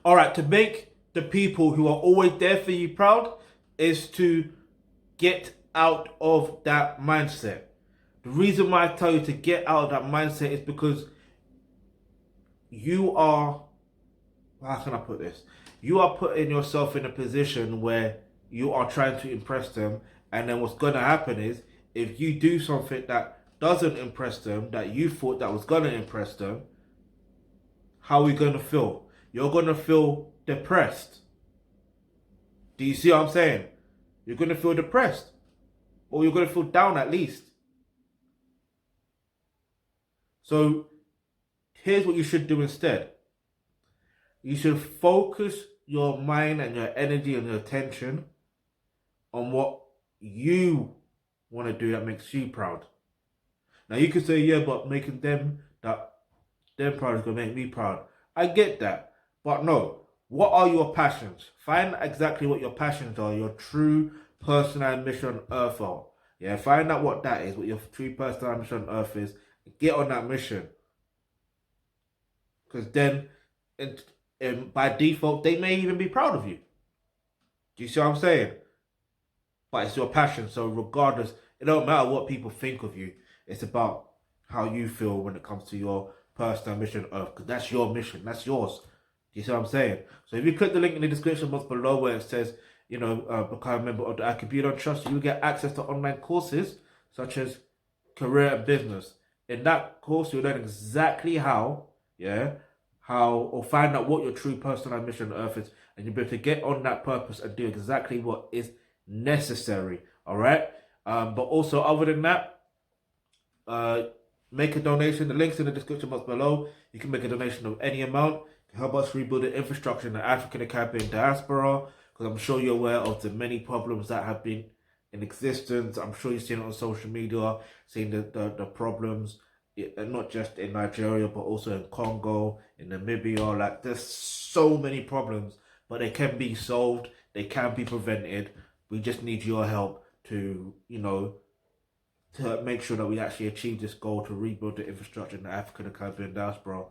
All right, to make the people who are always there for you proud is to get out of that mindset. The reason why I tell you to get out of that mindset is because you are, how can I put this? You are putting yourself in a position where you are trying to impress them, and then what's going to happen is if you do something that doesn't impress them, that you thought that was going to impress them, how are you going to feel? You're going to feel depressed. Do you see what I'm saying? You're going to feel depressed, or you're going to feel down at least. So here's what you should do instead. You should focus your mind and your energy and your attention on what you want to do that makes you proud. Now you could say, yeah, but making them proud is gonna make me proud. I get that. But no, what are your passions? Find exactly what your passions are, your true personal mission on earth are. Yeah, find out what that is, what your true personal mission on earth is. Get on that mission. Because then, by default, they may even be proud of you. Do you see what I'm saying? But it's your passion. So regardless, it don't matter what people think of you. It's about how you feel when it comes to your personal mission on earth. Because that's your mission. That's yours. Do you see what I'm saying? So if you click the link in the description box below where it says, become a member of the Alkebulantrust, you will get access to online courses such as career and business. In that course, you'll learn exactly or find out what your true personal mission on earth is, and you'll be able to get on that purpose and do exactly what is necessary. All right. But also, other than that, make a donation. The link's in the description box below. You can make a donation of any amount to help us rebuild the infrastructure in the African and Caribbean diaspora. Because I'm sure you're aware of the many problems that have been in existence. I'm sure you've seen it on social media, seeing the problems, not just in Nigeria, but also in Congo, in Namibia. Like, there's so many problems, but they can be solved. They can be prevented. We just need your help to, to make sure that we actually achieve this goal to rebuild the infrastructure in the African and Caribbean diaspora,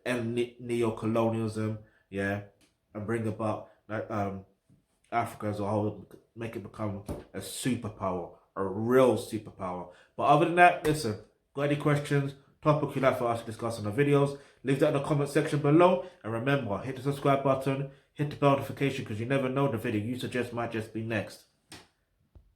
and neo-colonialism, and bring about Africa as a whole, make it become a superpower, a real superpower. But other than that, listen, got any questions, topics you'd like for us to discuss in the videos, leave that in the comment section below. And remember, hit the subscribe button, hit the bell notification, because you never know, the video you suggest might just be next.